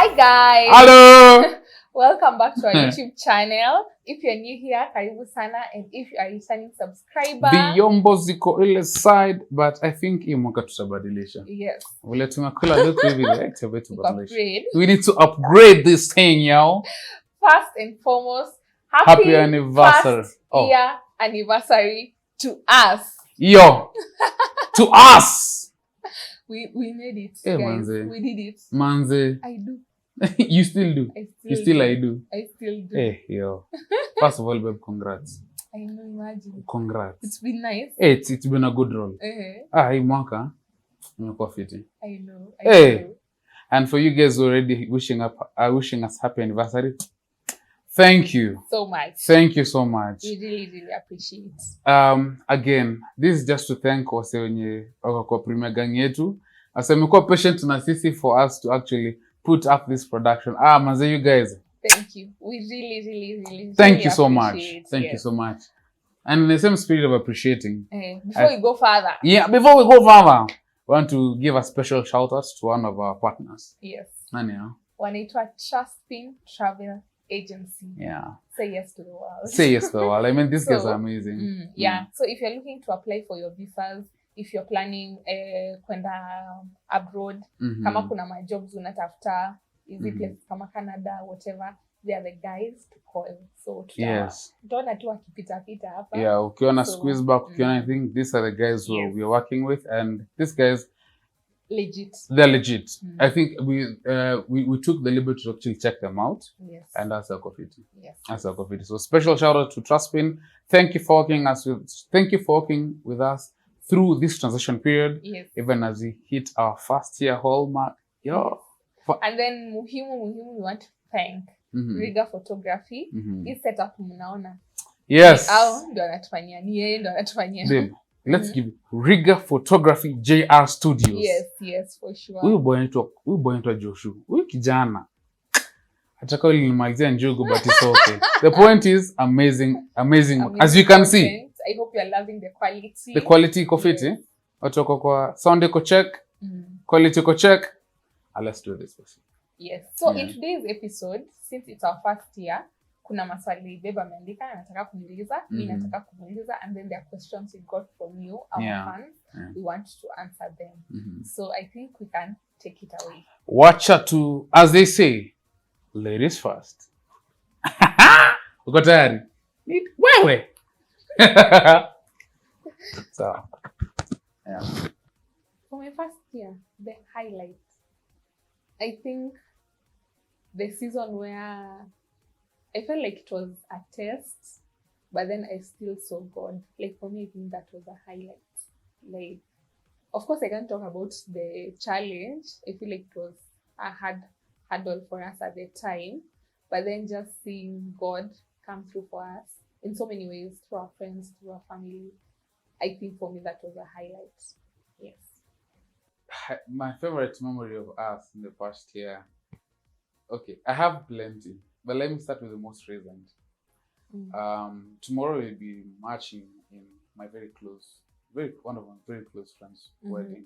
Hi guys. Hello. Welcome back to our YouTube channel. If you're new here, karibu sana, and if you are a returning subscriber, Vyombo ziko ile side, but I think hii mwaka tutabadilisha. yes, Vile tumekula look hivi activate tubadilisha. upgrade. We need to upgrade this thing, yo. First and foremost, Happy anniversary. First year anniversary to us. Yo. To us. We made it, Hey, guys. manze. We did it. Manze. I do. You still do. I still I do. I still do. Hey, yo. First of all, babe, congrats. I know, imagine. Congrats. It's been nice. Hey, it's been a good role. Hii mwaka imekuwa fiti. I know. Hey. And for you guys already wishing us happy anniversary. Thank you so much. Thank you so much. We really appreciate. Again, this is just to thank wase wenye wako kwa premier gang yetu. Asemekuwa patient na sisi for us to actually put up this production. Manze, you guys. Thank you. We really thank you so much. Thank yes. you so much. And in the same spirit of appreciating. Before we go further. Yeah, before we go further, we want to give a special shout out to one of our partners. Yes. Nani ya? Wanaitwa Trustpin Travel Agency. Yeah. Say yes to the world. Say yes to the world. I mean, these guys are amazing. Yeah. So if you're looking to apply for your visas, if you're planning kwenda abroad, kama kuna ma jobs unatafuta, easy place kama Canada, whatever, they are the guys to call. So yes. Don't tu akipita hapa. Yeah, ukiona squeeze back, ukiona I think these are the guys who we are working with, and these guys legit. They're legit. I think we took the liberty to actually check them out. Yes. And that's our coffee. Yes. That's our coffee. So special shout out to Trustpin. Thank you for working with us through this transition period. Yes. Even as we hit our first year hallmark. Yo. And then muhimu we want to thank Riga Photography. This setup mnaona. Yes. Ndo anatufanyia. Ni yeye ndo anatufanyia. Babe, let's give Riga Photography JR Studios. Yes, for sure. Huyu boy anaitwa Joshua. Huyu kijana. Ataka ile nimalizia njugu, but it's okay. The point is amazing. As you can see. I hope you are loving the quality. The quality iko fiti. Watu wako kwa sound iko check. Quality iko check. Let's do this. Yes. So in today's episode, since it's our first year, kuna maswali beba ameandika anataka kuniuliza, mimi nataka kumuuliza, and then there are questions we got from you, our fans. We want to answer them. So I think we can take it away. Watcha to, as they say, ladies first. Uko tayari? Wewe. So, yeah. For my first year, the highlight, I think the season where I felt like it was a test, but then I still saw God. Like for me, I think that was a highlight. Like, of course, I can't talk about the challenge. I feel like it was a hurdle for us at the time, but then just seeing God come through for us in so many ways, through our friends, through our family, I think for me that was a highlight. Yes. My favorite memory of us in the past year. Okay, I have plenty, but let me start with the most recent. Tomorrow we'll be marching in my one of my very close friends' wedding.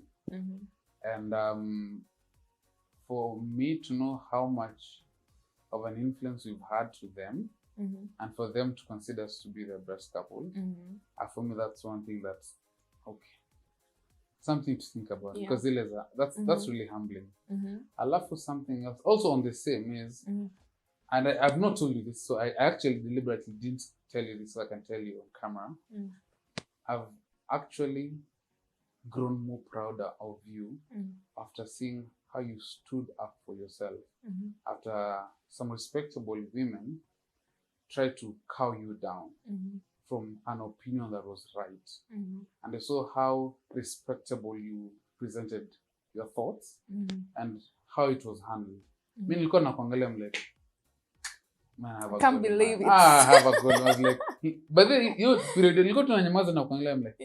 And for me to know how much of an influence we've had to them, and for them to consider us to be their best couple, for me that's one thing that's okay. Something to think about, because that's really humbling. I love for something else. Also on the same is, and I've not told you this, so I actually deliberately didn't tell you this so I can tell you on camera. I've actually grown more prouder of you after seeing how you stood up for yourself. After some respectable women tried to cow you down from an opinion that was right. And I saw how respectable you presented your thoughts and how it was handled. Me nilikuwa nakuangalia, I'm like, man, I have a can't believe it. I have a good one. I was like, but then you period nilikuwa tunanyamaza na kuangalia, I'm like,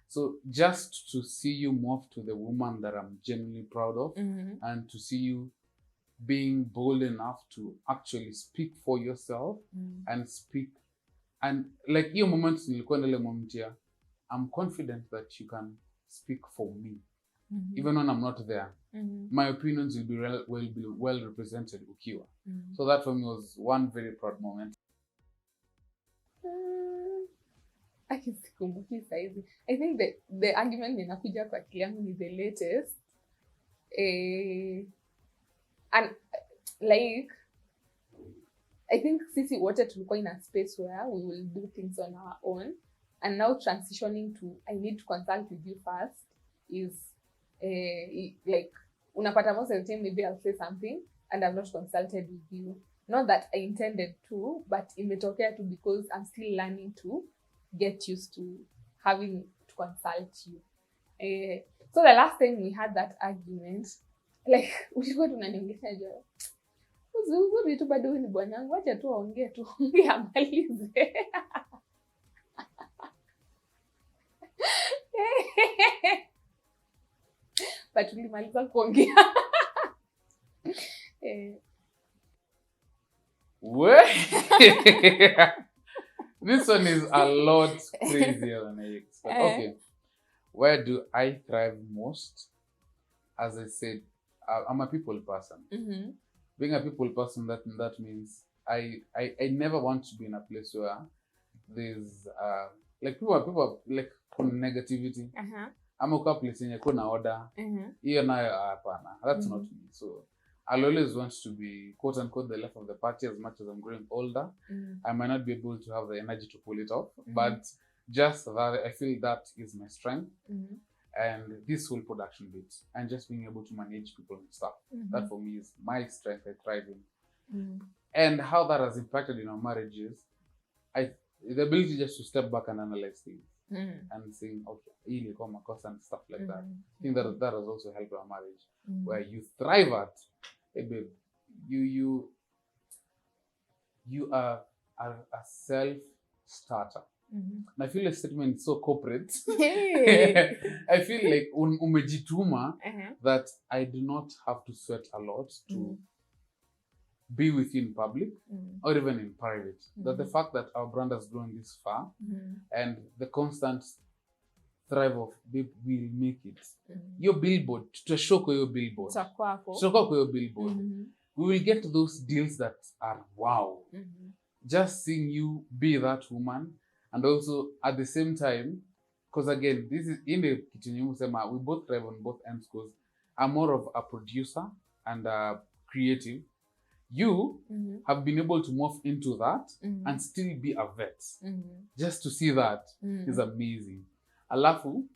so just to see you morph to the woman that I'm genuinely proud of, and to see you being bold enough to actually speak for yourself and speak. And like hiyo moment nilikuwa ndele moment ya, I'm confident that you can speak for me. even when I'm not there. My opinions will be well represented ukiwa. So that for me was one very proud moment. Akisikumbuki saizi. I think the argument ninakuja kwa akili yangu ni the latest. And like I think sisi wote tulikuwa in a space where we will do things on our own, and now transitioning to I need to consult with you first is like unapata most of the time maybe I'll say something and I've not consulted with you. Not that I intended to, but imetokea tu because I'm still learning to get used to having to consult you. So the last time we had that argument, like ulikuwa tunaniongelesha jo uzuri tu bado ni bwanangu, acha tu aongee tu amalize. But tulimaliza kuongea. This one is a lot crazier than I expected. Okay. Where do I thrive most? As I said, I'm a people person. Being a people person, that means I never want to be in a place where there's like people like negativity. I'm a place in kuna order. Hiyo nayo hapana. That's not me. So I'll always want to be quote unquote the life of the party. As much as I'm growing older, I might not be able to have the energy to pull it off, but just that I feel that is my strength. And this whole production bit and just being able to manage people and stuff, that for me is my strength. I thrive in. And how that has impacted in our marriages, the ability just to step back and analyze things and saying, okay, ili kwa makosa and stuff like that. I think that has also helped our marriage, where you thrive at, hey babe, you are a self-starter. And I feel the statement is so corporate. I feel like umejituma that I do not have to sweat a lot to be with you in public or even in private. That the fact that our brand has grown this far and the constant thrive of babe, we'll make it. Your billboard, tutashoko your billboard. Tutashoko your billboard. We will get those deals that are wow. Just seeing you be that woman. And also at the same time, because again, this is in the kitchen, we both thrive on both ends because I'm more of a producer and a creative. You have been able to morph into that and still be a vet. Just to see that is amazing. Alafu,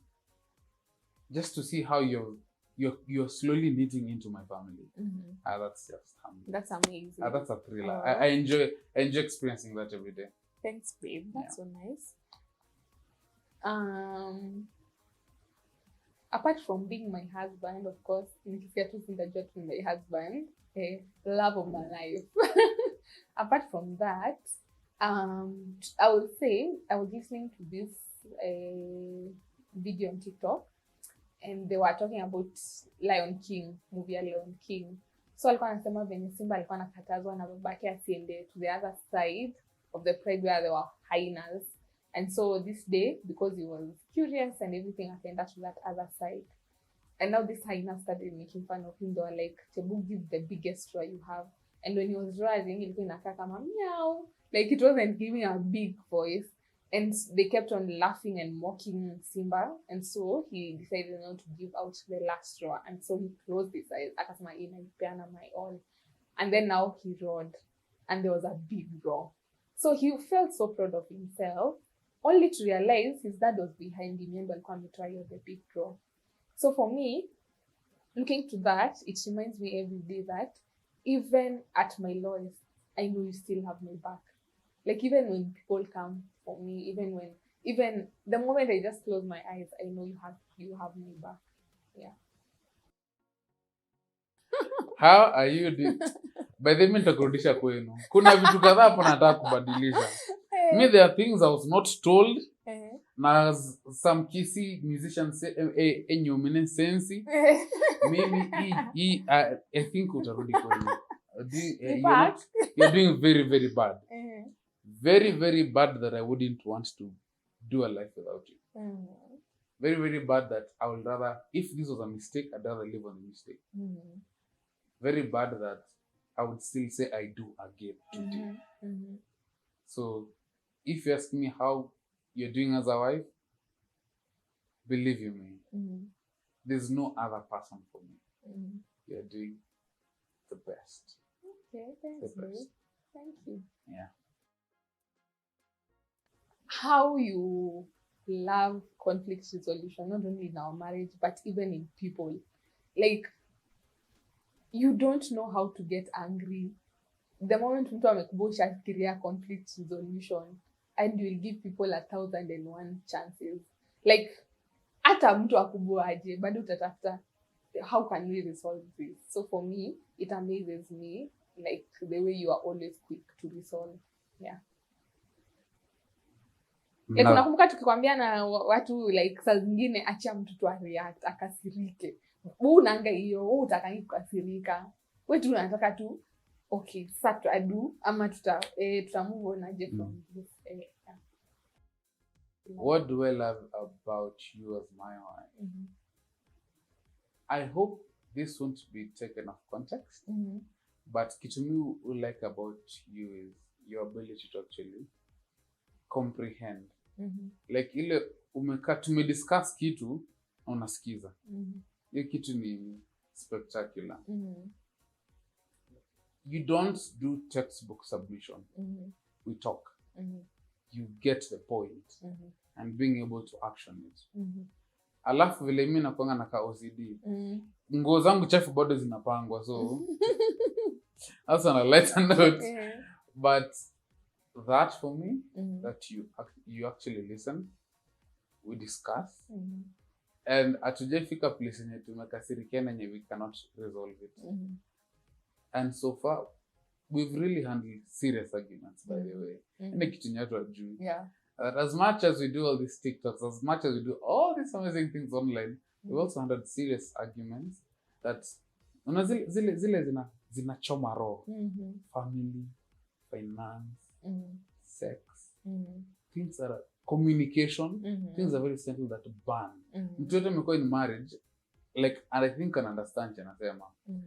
just to see how you're slowly knitting into my family. That's just amazing. That's amazing. That's a thriller. I enjoy experiencing that every day. Thanks, babe. That's so nice. Apart from being my husband, of course, my husband, love of my life. Apart from that, I would say I was listening to this video on TikTok, and they were talking about Lion King, movie Lion King. So alikuwa anasema venye Simba alikuwa anakatazwa na babake asiende to the other side of the pride where there were hyenas. And so this day, because he was curious and everything, attended to that other side. And now this hyena started making fun of him. They were like, Tebu, give the biggest roar you have. And when he was roaring, it was like meow. Like it wasn't giving a big voice. And they kept on laughing and mocking Simba. And so he decided not to give out the last roar. And so he closed his eyes. Akasema inaipeana my all. And then now he roared. And there was a big roar. So he felt so proud of himself, only to realize his dad was behind him and alikuwa ametry the big roar. So for me, looking to that, it reminds me every day that even at my lowest, I know you still have my back. Like even when people come for me, even the moment I just close my eyes, I know you have my back. Yeah. How are you doing? By the way, nitakurudisha kwenu. Kuna vitu kadhaa hapo nataka kubadilisha. Me, there are things I was not told. Na some kisi musicians say, enyomene sensi. Maybe I think utarudi kwenu. You're doing very, very bad. Very, very bad that I wouldn't want to do a life without you. very, very bad that I would rather, if this was a mistake, I'd rather live on the mistake. Very bad that I would still say I do again today. So if you ask me how you're doing as a wife, believe you me, there's no other person for me. You're doing the best. Okay, that's good. Thank you. Yeah. How you love conflict resolution, not only in our marriage, but even in people. Like, you don't know how to get angry. The moment mtu amekubosha fikiria conflict resolution, and you will give people 1,001 chances. Like, hata mtu akuboaje, bado utatafuta how can we resolve this? So for me, it amazes me, like the way you are always quick to resolve. Yeah. Like, unakumbuka tukikwambia na watu like saa zingine achia mtu tu react akasirike. Wewe unaanga hiyo, wewe utakangi kukasirika. Wewe tu unataka tu okay, sasa tuadu ama tuta move on aje from this. Yeah. What do I love about you as my wife? I hope this won't be taken off context, but kitu mi like about you is your ability to actually comprehend. Like ile umekaa tumediscuss kitu unasikiza. Hiyo kitu ni spectacular. You don't do textbook submission. We talk. You get the point and being able to action it. Alafu vile mimi nakuanga na OCD. Nguo zangu chafu bado zinapangwa, so that's on a lighter note. But that for me, that you actually listen, we discuss, and hatujafika place yenye tumekasirikiana yenye we cannot resolve it. And so far, we've really handled serious arguments, by the way. Ni kitu nyatu ajui. As much as we do all these TikToks, as much as we do all these amazing things online, we've also handled serious arguments that zile zinachoma roho. Family, finance, sex, things that are communication, things are very simple that burn. Mtu yote amekuwa in marriage, like, and I think can understand chanasema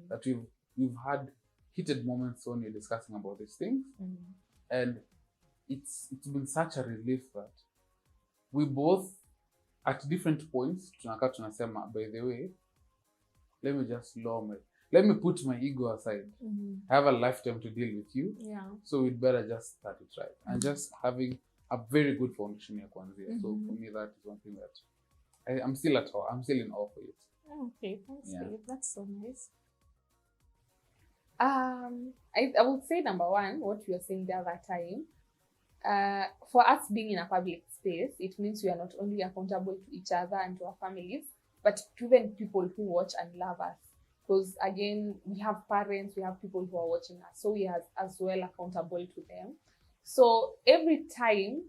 that we've had heated moments when you're discussing about these things, and it's been such a relief that we both at different points tunakaa tunasema, by the way, let me put my ego aside. I have a lifetime to deal with you, so we'd better just start it right, and just having a very good foundation ya kuanzia. So for me, that is one thing that I'm still in awe for it. Okay, thanks, Dave. That's so nice. I would say number one, what you were saying the other time, for us being in a public space, it means we are not only accountable to each other and to our families, but to even people who watch and love us. Because again, we have parents, we have people who are watching us, so we are as well accountable to them. So every time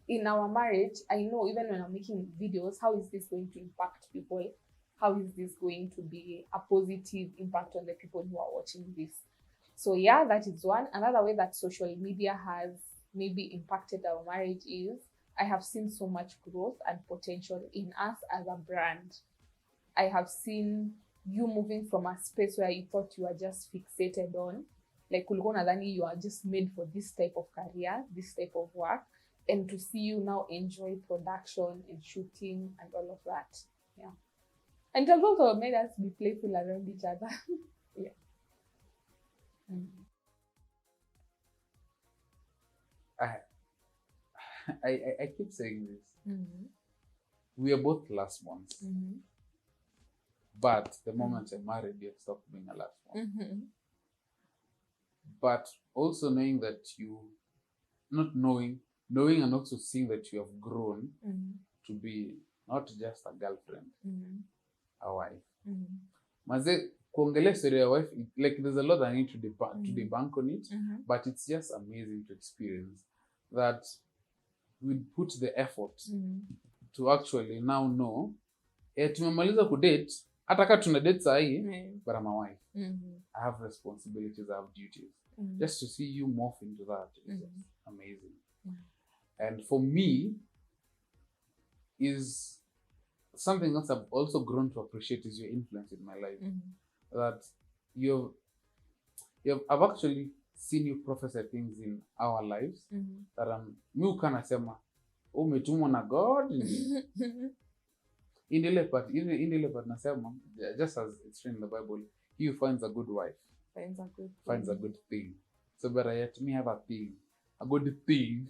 in our marriage, I know even when I'm making videos, how is this going to impact people? How is this going to be a positive impact on the people who are watching this? So yeah, that is one. Another way that social media has maybe impacted our marriage is I have seen so much growth and potential in us as a brand. I have seen you moving from a space where you thought you were just fixated on, like ulikuwa unadhani you are just made for this type of career, this type of work, and to see you now enjoy production and shooting and all of that. Yeah. And it has also made us be playful around each other. Yeah. I keep saying this. We are both last ones. But the moment you're married, you have stopped being a last one. But also knowing that not knowing and also seeing that you have grown to be not just a girlfriend, a wife. Maze, kuongelea story ya wife, like there's a lot I need to debunk on it, but it's just amazing to experience that we put the effort to actually now know, tumemaliza kudate, hata kama tuna date sahi, but I'm a wife. I have responsibilities, I have duties. Just to see you morph into that is amazing. And for me, is something else I've also grown to appreciate is your influence in my life. That I've actually seen you prophesy things in our lives that mi ukanasema umetumwa na God. In the part nasema, just as it's written in the Bible, he who finds a good wife finds a good thing. So better yet, me have a thing, a good thing.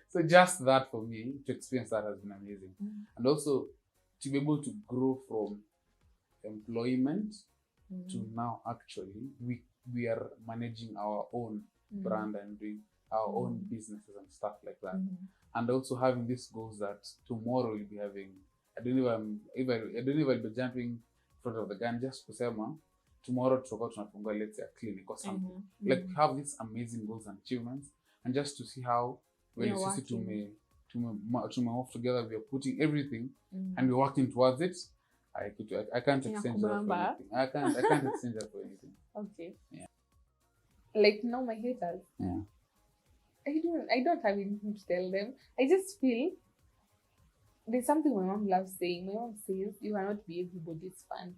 So just that for me, to experience that has been amazing. And also to be able to grow from employment to now actually we are managing our own brand and doing our own businesses and stuff like that. And also having these goals that tomorrow we'll be having, I don't know if I'll be jumping in front of the gun just kusema tomorrow tutakuwa tunafungua let's say a clinic or something. Like have these amazing goals and achievements, and just to see how sisi tume together, we are putting everything and we're working towards it. I can't exchange that for anything. I can't exchange that for anything. Okay. Yeah. Like now my haters. Yeah. I don't have anything to tell them. I just feel there's something my mom loves saying. My mom says you cannot be everybody's fan.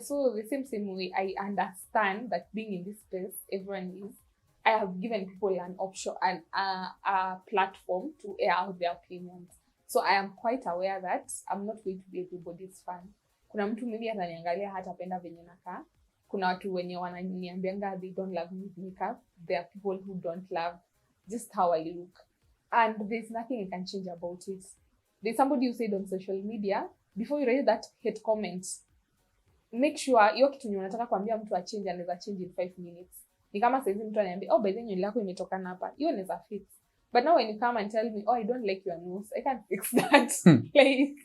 So the same way I understand that being in this space, everyone is. I have given people an option and a platform to air out their opinions. So I am quite aware that I'm not going to be everybody's fan. Kuna mtu maybe ataniangalia hatapenda venye nakaa. Kuna watu wenye wananiambianga they don't love me makeup. There are people who don't love just how I look. And there's nothing I can change about it. There's somebody who said on social media, before you read that hate comment, make sure hiyo kitu yenye unataka kuambia mtu achange anaweza change in 5 minutes. Ni kama sasa hivi mtu ananiambia, by the way nywele yako imetokana hapa. Hiyo inaweza fix. But now when you come and tell me, I don't like your nose, I can't fix that. Like,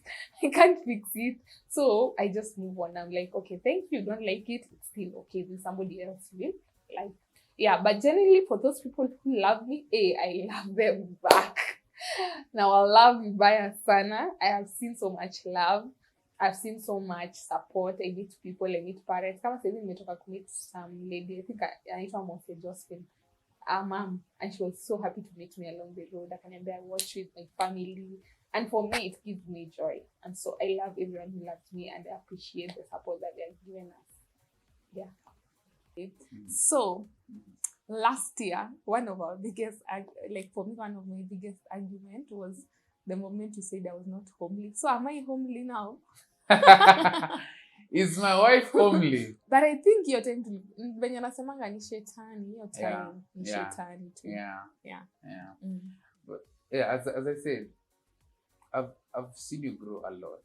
I can't fix it. So I just move on. I'm like, okay, thank you. Don't like it. It's still okay. Then somebody else will like. Yeah, but generally for those people who love me, I love them back. Now I love you, Biashara. I have seen so much love. I've seen so much support. I meet people, I meet parents. Kama sasa hivi nimetoka to meet some lady, I think anaitwa Moi Josephine. Mom, and she was so happy to meet me along the road. I watch with my family, and for me it gives me joy. And so I love everyone who loves me, and I appreciate the support that they have given us. Yeah. So last year, one of my biggest argument was the moment you said I was not homely. So am I homely now? Is my wife homely? But I think you're trying to when you're nasemanga ni shetani, you're telling ni shetani too. Yeah. But yeah, as I said, I've seen you grow a lot.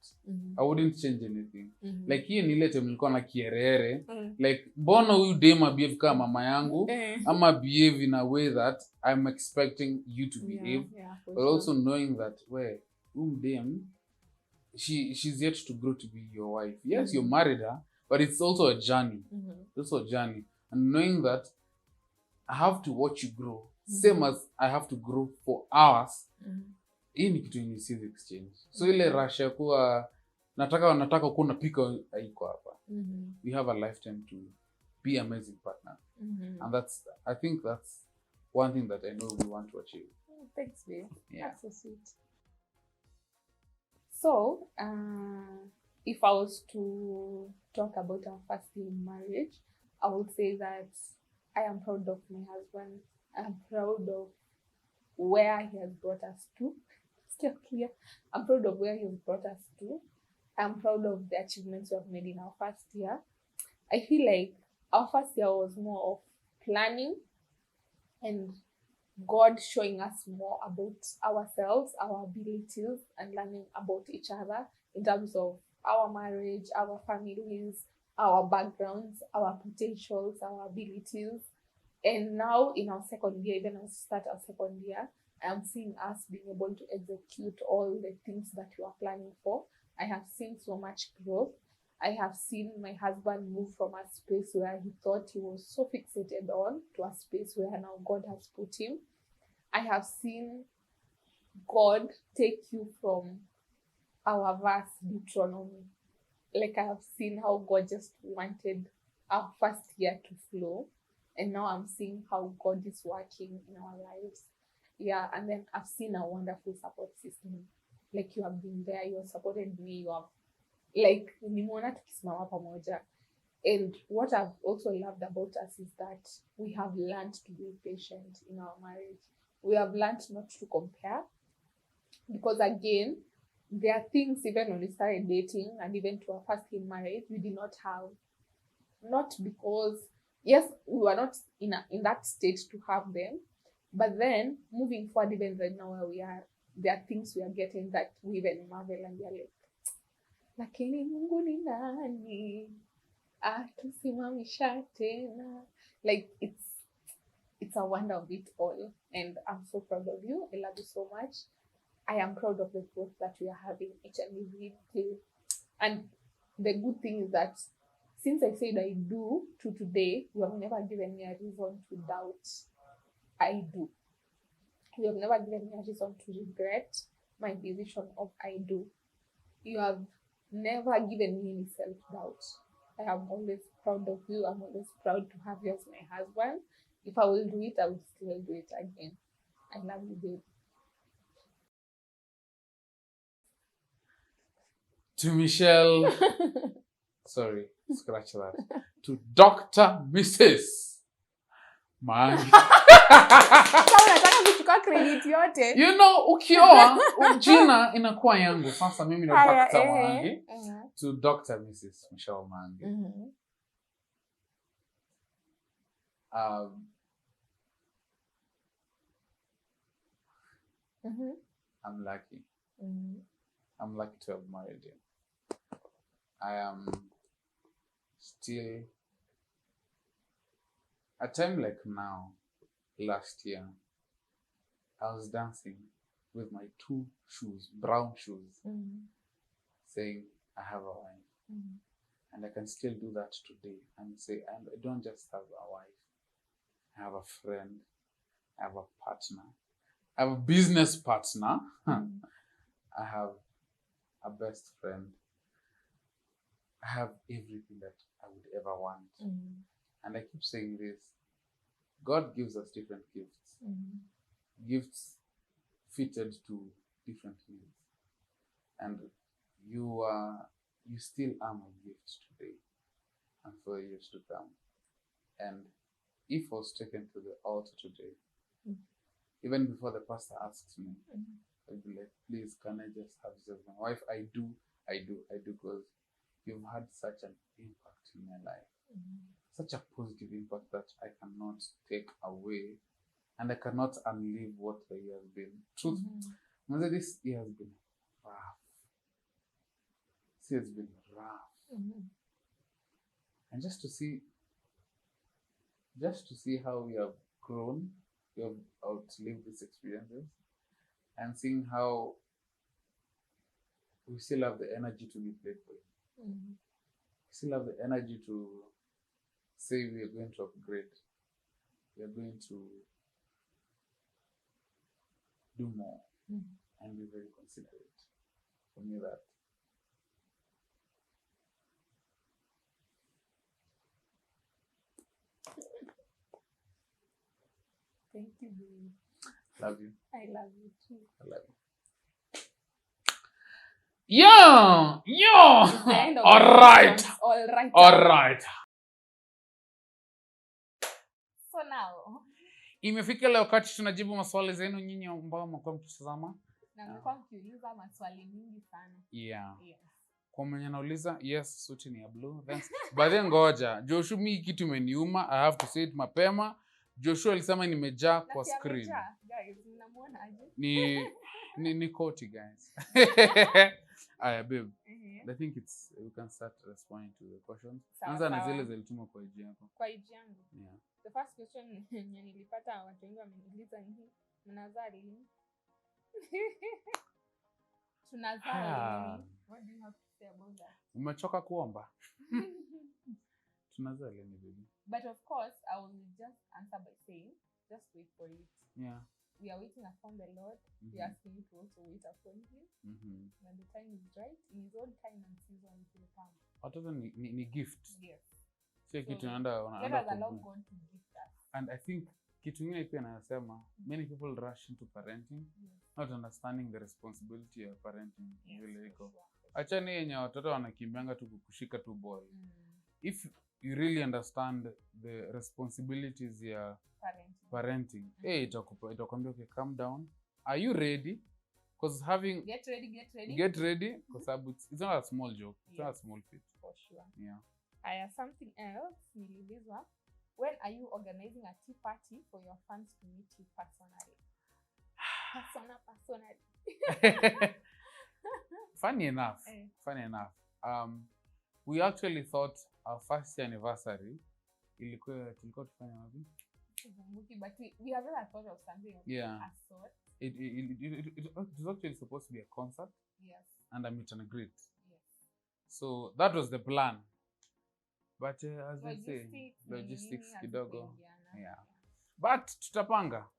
I wouldn't change anything. Like hiyo ni ile time nilikuwa na kierere. Like mbona huyu dem behave kama mama yangu ama behave in a way that I'm expecting you to behave. But also knowing that dem she's yet to grow to be your wife. Yes, you married her, but it's also a journey. It's also a journey. And knowing that I have to watch you grow, same as I have to grow for ours. Hii ni kitu yenye siwezi exchange. So ile rush ya kuwa nataka kuwa napika haiko hapa. We have a lifetime to be amazing partner. And I think that's one thing that I know we want to achieve. Thanks, babe. Yeah. That's so sweet. So, if I was to talk about our first year in marriage, I would say that I am proud of my husband. I'm proud of where he has brought us to. Still clear. I'm proud of where he has brought us to. I'm proud of the achievements we have made in our first year. I feel like our first year was more of planning and God showing us more about ourselves, our abilities, and learning about each other in terms of our marriage, our families, our backgrounds, our potentials, our abilities. And now in our second year, even as we start our second year, I am seeing us being able to execute all the things that we are planning for. I have seen so much growth. I have seen my husband move from a space where he thought he was so fixated on to a space where now God has put him. I have seen God take you from our verse Deuteronomy. Like I have seen how God just wanted our first year to flow. And now I'm seeing how God is working in our lives. Yeah, and then I've seen a wonderful support system. like you have been there, you have supported me, you have like nimeona tukisimama pamoja. And what I've also loved about us is that we have learned to be patient in our marriage. We have learned not to compare, because again, there are things even when we started dating and even to our first in marriage, we did not have. Not because, yes, we were not in that state to have them, but then moving forward, even right now where we are, there are things we are getting that we even marvel and we are like, lakini Mungu ni nani atusimamisha tena. Like it's a wonder of it all, and I'm so proud of you. I love you so much. I am proud of the growth that we are having each and every day. And the good thing is that since I said I do to today, you have never given me a reason to doubt I do. You have never given me a reason to regret my decision of I do. You have never given me any self-doubt. I am always proud of you. I'm always proud to have you as my husband. If I will do it, I will still do it again. I love you, babe. To Michelle, sorry, scratch that. To Dr. Mrs. Mangi. You know, ukioa jina inakuwa yangu. Sasa mimi na Dr. Mangi. To Dr. Mrs. Michelle Mangi. I'm lucky. I'm lucky to have married him. I am still, a time like now, last year, I was dancing with my 2 shoes, brown shoes, saying, I have a wife. And I can still do that today and say, and I don't just have a wife. I have a friend. I have a partner. I have a business partner. I have a best friend. I have everything that I would ever want. And I keep saying this. God gives us different gifts. Gifts fitted to different needs. And you still are my gift today and for years to come. And if I was taken to the altar today, even before the pastor asks me, I'd be like, please, can I just have this as my wife? I do, because you've had such an impact in my life. Such a positive impact that I cannot take away, and I cannot unlive what the year has been. Truth, this year has been rough. This year has been rough. And just to see how we have grown, we have outlived these experiences, and seeing how we still have the energy to be playful. We still have the energy to say we are going to upgrade. We are going to do more and be very considerate. For me, that. Thank you, babe. Love you. I love you too. I love you. Yeah. All right. So now, imefika ile wakati tunajibu maswali zenu nyinyi ambao mko mkitazama. Na mko mkiuliza maswali mingi sana. Yeah. Kwa mwenye nauliza, yes, suti ni ya blue. Thanks. Baadaye ngoja. Joshua, mimi kitu imeniuma. I have to say it mapema. Joshua alisema nimejaa kwa screen. Guys, mnamuona aje? Ni koti, guys. Aya, babe. I think we can start responding to the questions. Anza na zile zilitumwa kwa IG yako. Kwa IG yangu. Yeah. The first question yenye nilipata watu wengi wameniuliza ni mnazaa lini? Tunazaa lini? What do you have to say about that? Umechoka kuomba? Tunazaa lini, baby? But of course, I will just answer by saying, just wait for it. Yeah. We are waiting upon the Lord. We are asking you to also wait upon Him. When the time is right, in His own time and season, it will come. Watoto ni gift. Yes. Sio kitu unaenda let us allow God to gift us. And I think kitu kingine pia nasema, many people rush into parenting, not understanding the responsibility of parenting. Vile iko. Acha ni yenye watoto wanakimbianga tu kukushika tu ball. If you really understand the responsibilities ya parenting, itakwambia okay, calm down. Are you ready? Because having get ready because it's not a small joke. It's not a small feat. For sure. Yeah. Something else, niliulizwa, when are you organizing a tea party for your fans to meet you personally? Personally. Funny enough. We actually thought our first anniversary tulikuwa tufanya wapi? But we have never thought of something of a sort. It was actually supposed to be a concert. Yes. And a meet and greet. Yes. So that was the plan. But as they say, logistics kidogo. Yeah. But tutapanga.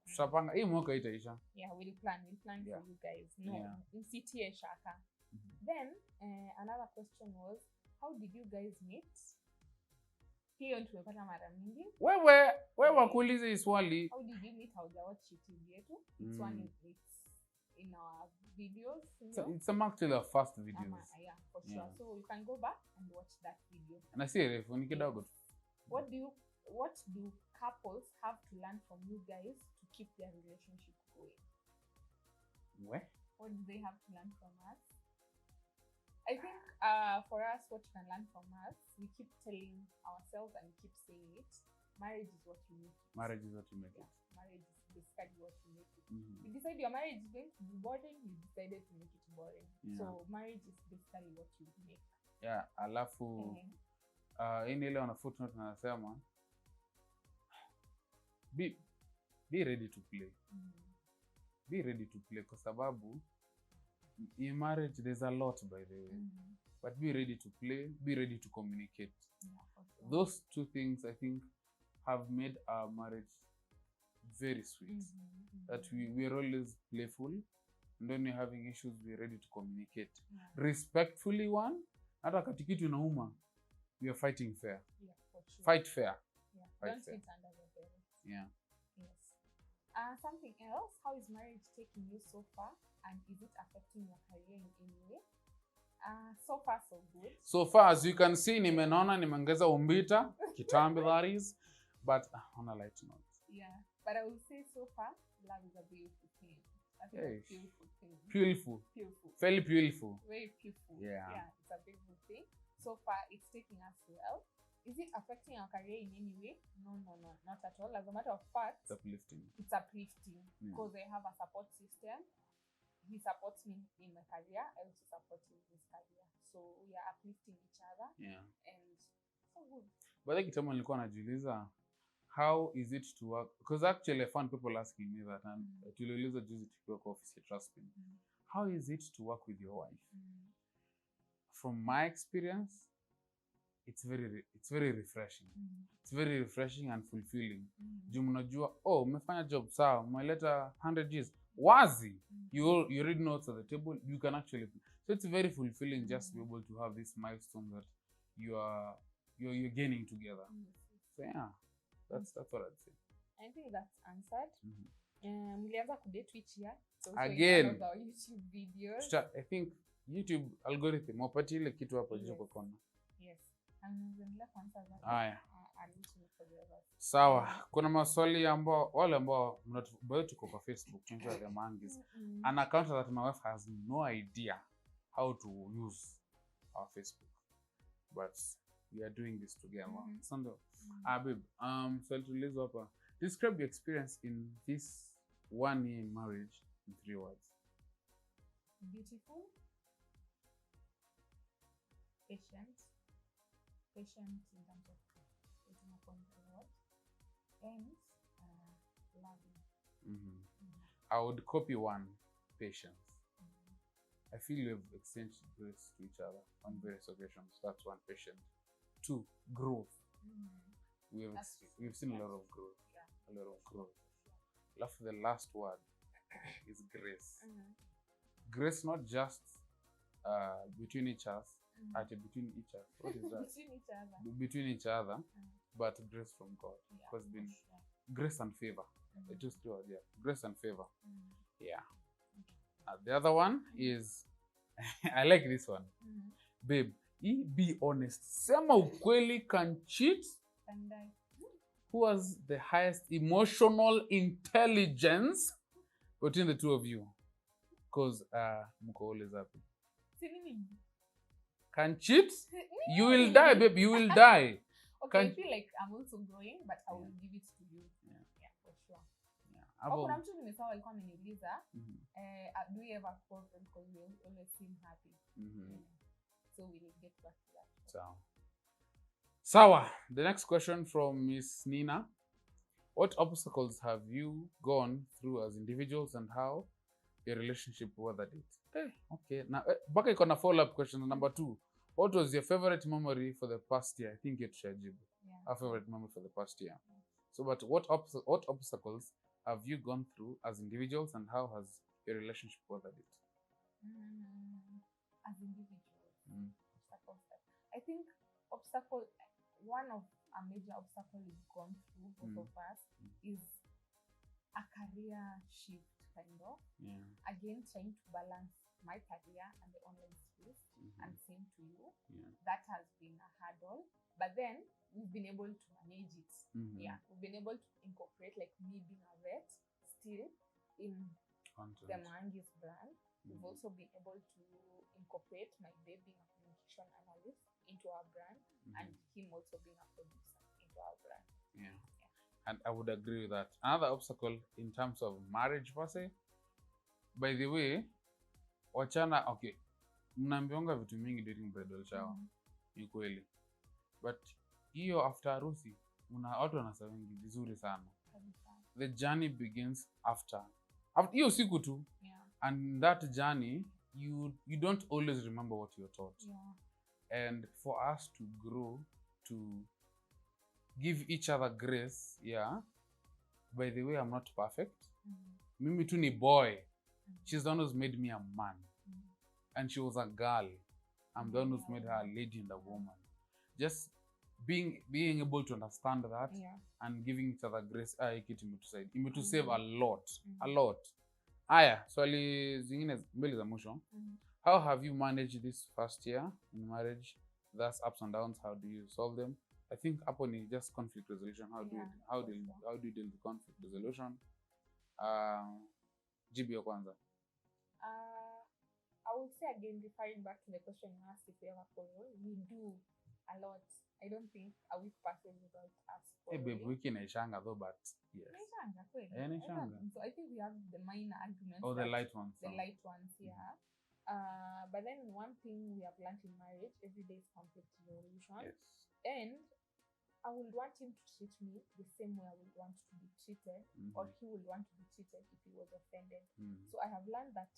Hii mwaka itaisha. Yeah, we'll plan for you guys. No, msitie shaka. Then another question was, how did you guys meet? Hiyo tumepata mara mingi. Wewe wakuulize hii swali. How did you meet? Haujawacha YouTube yetu? It's one in our videos. It's actually our first videos. Yeah, for sure. Yeah. So you can go back and watch that video. Na si refu ni kidogo tu. What do couples have to learn from you guys to keep their relationship going? What do they have to learn from us? I think for us, what you can learn from us, we keep telling ourselves and we keep saying it. Marriage is what you make it. Marriage is what you make it. Marriage is basically what you make it. You decide your marriage is going to be boring, you decided to make it boring. Yeah. So marriage is basically what you make. Yeah, alafu in ile on a footnote nasema be ready to play. Be ready to play kwa sababu in marriage there's a lot, by the way. But be ready to play, be ready to communicate. Yeah, those two things I think have made our marriage very sweet. That we're always playful, and when we're having issues we're ready to communicate. Respectfully one, hata katikitu inauma, we are fighting fair. Yeah, for sure. Fight fair. Yeah. Don't sit under the bed. Yeah. Yes. Something else, how is marriage taking you so far, and is it affecting your career in any way? So far so good. So far, as you can see, nimeongeza umbita kitambi, that is, but on a light note. Yeah, but I will say so far, love is a beautiful thing. That's a beautiful thing. Beautiful. Very beautiful. Very beautiful. Yeah, it's a beautiful thing. So far, it's taking us well. Is it affecting our career in any way? No, not at all. As a matter of fact, it's uplifting. It's uplifting because I have a support system. He supports me in my career. I also support him in his career. So we are uplifting each other. Yeah. And so good. But the kitambo nilikuwa najiuliza, how is it to work? Because actually I found people asking me that, and tuliuliza juzi tukiwa kwa office ya Trustpin. How is it to work with your wife? From my experience, it's very refreshing. It's very refreshing and fulfilling. Juu mnajua, umefanya job sawa, umeleta 100 Gs. Wazi, you already know what's at the table. You can actually, so it's very fulfilling just to be able to have this milestone that you're gaining together. So yeah, that's what I'd say. I think that's answered. Mlianza kudate which year? So again, our YouTube videos. I think YouTube algorithm wapati ile kitu hapo juu kwa kona. Yes. Anaendelea kuanza zaidi. Haya. Sawa, kuna maswali ambao wale ambao mnatubaya tuko kwa Facebook, change the mangis. An account that my wife has no idea how to use our Facebook. But we are doing this together. Sando. Babe, so tulizo hapa. Describe your experience in this 1-year marriage in 3 words. Beautiful. Patient in terms of getting a point a lot, and loving. I would copy one, patience. I feel we've exchanged grace to each other on various occasions. That's one, patient. 2, growth. We've seen a lot of growth. A lot of growth. The last word is grace. Grace not just between each other. Between each other. What is that? Between each other. Between each other, but grace from God. Because grace and favor. The two words, yeah. Grace and favor. Yeah. Okay. The other one is, I like this one. Babe, be honest. Sema ukweli can cheat. And I. Who has the highest emotional intelligence between the two of you? Because mko always happy. Can cheat? You will die, babe. You will die. Okay, I feel like I'm also growing, but I will give it to you. Yeah, for sure. Kuna mtu nimesahau alikuwa ameniuliza, do we ever quarrel because we always seem happy? So we'll get back to that. Sawa. The next question from Miss Nina. What obstacles have you gone through as individuals and how your relationship weathered it? Okay. Now, baka iko na follow-up question number 2. What was your favorite memory for the past year? I think it's Shajibu. Our favorite memory for the past year. So, but what obstacles have you gone through as individuals and how has your relationship weathered it? As individuals, I think one of a major obstacle we've gone through, both of us, is a career shift, kind of. Again, trying to balance my career and the online space, and same to you. That has been a hurdle, but then we've been able to manage it. We've been able to incorporate, like me being a vet still in the Mangis brand. We've also been able to incorporate my babe being a communication analyst into our brand, and him also being a producer into our brand. And I would agree with that. Another obstacle in terms of marriage per se, by the way, wachana, okay, mnaambionga vitu mingi during bridal shower, ni kweli. But hiyo after harusi, watu wanasawengi vizuri sana. The journey begins after hiyo siku tu. And that journey, you don't always remember what you're taught. And for us to grow, to give each other grace, by the way, I'm not perfect. Mimi tu ni boy. She's the one who's made me a man. And she was a girl. I'm the one who's made her a lady and a woman. Just being able to understand that and giving each other grace, to save a lot. A lot. Aya, swali zingine mbili za mwisho. How have you managed this first year in marriage? Thus ups and downs, how do you solve them? I think upon is just conflict resolution. How do you deal with conflict resolution? Jibu ya kwanza. I would say again, referring back to the question you asked if we ever quarrel, we do a lot. I don't think a week passes without us quarreling. Babe, wiki naishanga though, but yes. Naishanga, kweli. Naishanga. So I think we have the minor arguments. Oh, the light ones. The light ones, but then one thing we have learned in marriage, every day is conflict resolution. Yes. And I would want him to treat me the same way I would want to be treated, or he would want to be treated if he was offended. So I have learned that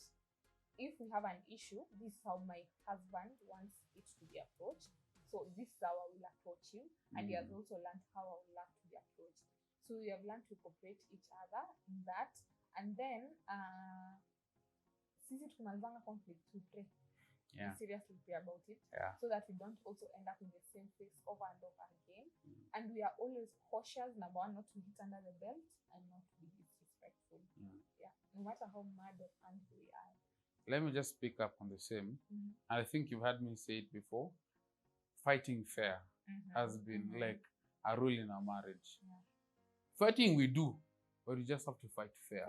if we have an issue, this is how my husband wants it to be approached. So this is how I will approach him. And he has also learned how I would like to be approached. So we have learned to cooperate each other in that. And then, sisi tukimalizanga conflict, we pray. We seriously pray about it. So that we don't also end up in the same place over and over again. And we are always cautious, number one, not to hit under the belt and not to be disrespectful. No matter how mad or angry we are. Let me just pick up on the same. I think you've heard me say it before. Fighting fair has been like a rule in our marriage. Fighting we do, but you just have to fight fair.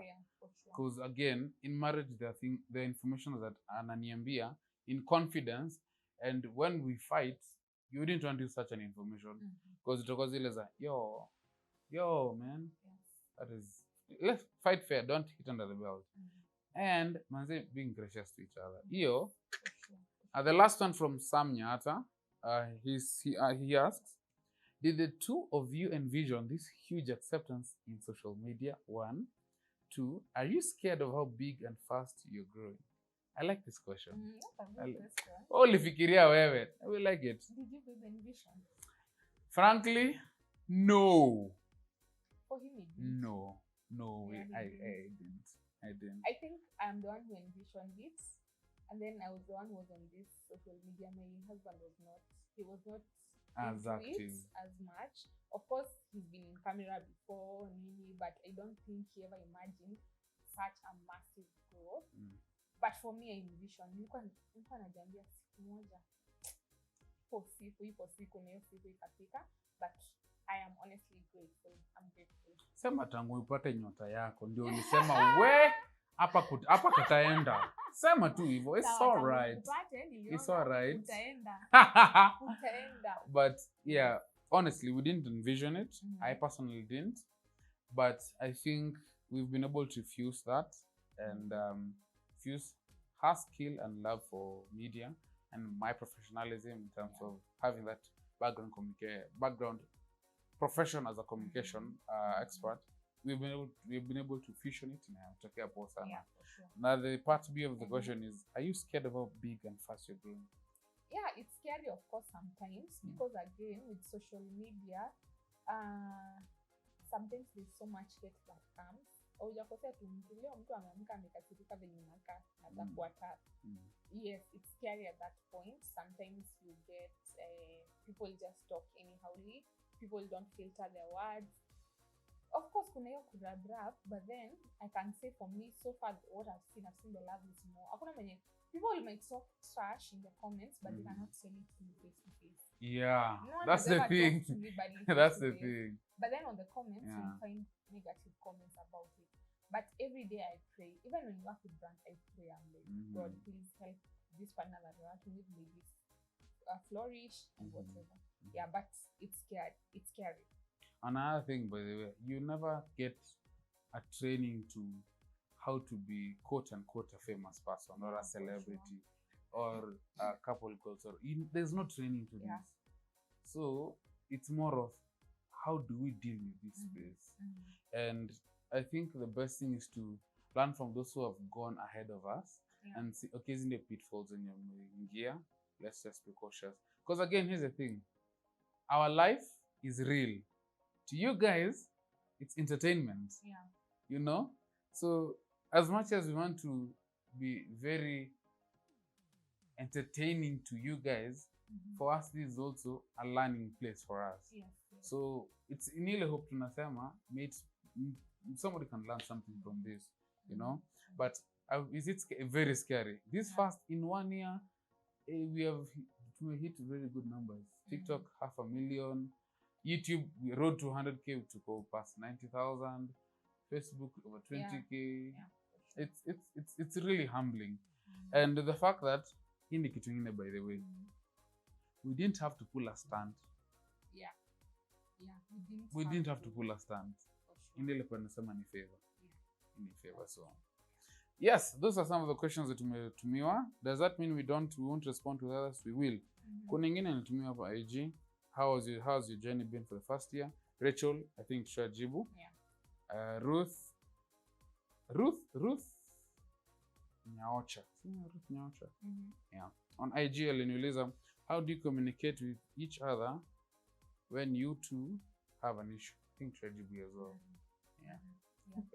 Because again, in marriage, the information that ananiambia in confidence, and when we fight, you wouldn't want to use such an information because it was yo man, that is, let's fight fair. Don't hit under the belt. And manze, being gracious to each other. The last one from Sam Nyata. He asks, did the two of you envision this huge acceptance in social media? 1, 2, are you scared of how big and fast you're growing? I like this question. That's a good question. Only fikiria wewe. I will like it. Did you babe envision? Frankly, no. For him, it didn't. No, I didn't. I think I'm the one who envisioned it. And then I was the one who was on this social media. My husband was not. He was not as into active. it as much. Of course, he's been in camera before, but I don't think he ever imagined such a massive growth. But for me, I envision, nilikuwa najiambia siku moja ipo siku na hiyo siku ikafika, but I am honestly grateful. I'm grateful. Sema tangu upate nyota yako ndio ulisema we hapa kutaenda. Sema tu hivyo. It's all right. It's all right. Utaenda. But yeah, honestly, we didn't envision it. I personally didn't. But I think we've been able to fuse that and fuse her skill and love for media and my professionalism in terms of having that background profession as a communication expert. We've been able to fusion it in a post. Yeah, for sure. Now the part B of the question is, are you scared of how big and fast you're growing? Yeah, it's scary, of course, sometimes because again with social media, sometimes there's so much hate that comes. Hujakosea tu mtu leo mtu ameamka amekasirika venye unakaa na kuattack. Yes, it's scary at that point. Sometimes you get people just talk anyhowly. People don't filter their words. Of course, kuna hiyo kurab, but then I can say for me, so far what I've seen the love is more. Hakuna mwenye people might talk trash in the comments, but they cannot say it to me face to face. Yeah, No that's the thing. That's the thing. But then on the comments, you find negative comments about it. But every day I pray, even when you work with brands, I pray, I'm like, God, please help this partner that we're working with, may this flourish and whatever. Yeah, but it's scary. It's scary. Another thing, by the way, you never get a training to how to be quote unquote a famous person or a celebrity or a couple goals, or there's no training to this. So it's more of how do we deal with this space? And I think the best thing is to learn from those who have gone ahead of us and see, okay, isn't there pitfalls in your gear? Let's just be cautious. Because again, here's the thing. Our life is real. To you guys, it's entertainment. Yeah. You know? So as much as we want to be very entertaining to you guys, for us this is also a learning place for us. Yes. So it's in ile hope tunasema somebody can learn something from this, you know? But is it very scary? This fast in 1 year, we hit very good numbers. TikTok 500,000. YouTube, we rode to 100K to go past 90,000. Facebook over 20K. Yeah. It's really humbling. And the fact that in the kitchen, by the way, we didn't have to pull a stand. Yeah, we didn't have to pull a stand. In the panasema ni favor. In favor. So yes, those are some of the questions that tumetumiwa. Does that mean we won't respond to others? We will. Kuna ingine natumiwa hapa IG. How's your journey been for the first year? Rachel, I think tushajibu. Yeah. Ruth Nyaocha. Ruth Nyaocha. Yeah. On IG aliniuliza, how do you communicate with each other when you two have an issue? I think tushajibu as well. Yeah.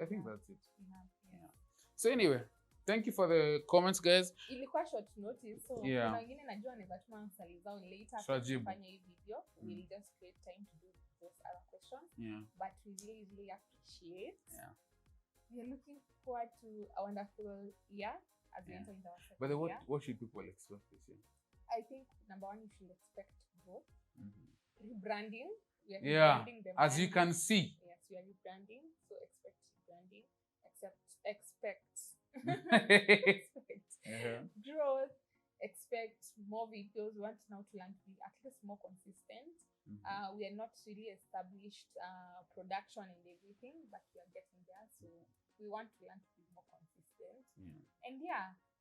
I think that's it. Yeah. So anyway, thank you for the comments, guys. Ilikuwa short notice, so kuna wengine najua anaweza tuma answers zao later kufanya hii video. We'll just create time to do those other questions. Yeah. But we really appreciate. Yeah. We are looking forward to a wonderful year as we enter into our second year. But what should people expect this year? I think number one, you should expect growth. Rebranding. We are rebranding them. As you can see. Yes, we are rebranding. So expect rebranding. Expect growth. Expect more videos. We want now to learn to be at least more consistent. We are not really established production and everything, but we are getting there. So we want to learn to be more consistent. And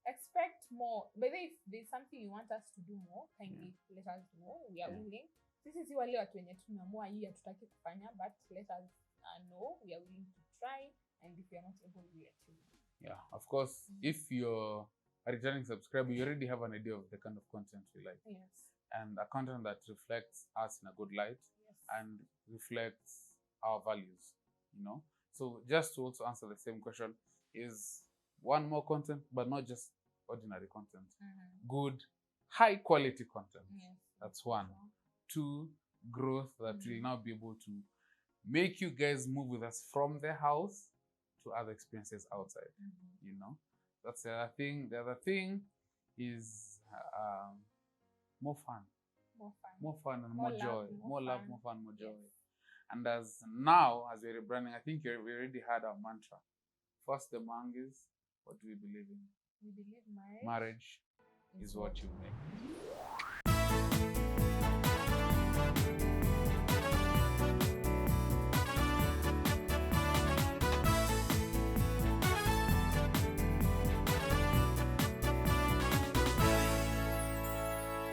expect more. But if there's something you want us to do more, kindly let us know. We are willing. This is wale watu wenye tumeamua hii hatutaki kufanya, but let us know. We are willing to try, and if we are not able, we let you know. Yeah, of course. If you're a returning subscriber, you already have an idea of the kind of content we like. Yes. And a content that reflects us in a good light and reflects our values, you know. So just to also answer the same question, is one more content, but not just ordinary content. Good, high quality content. Yes. That's one. to growth that will now be able to make you guys move with us from the house to other experiences outside. You know, that's the other thing. The other thing is more fun. More fun and more joy. More love, more fun, more joy. Yes. And as we're rebranding, I think we already had our mantra. First, the Mangas, what do we believe in? We believe marriage is what you make.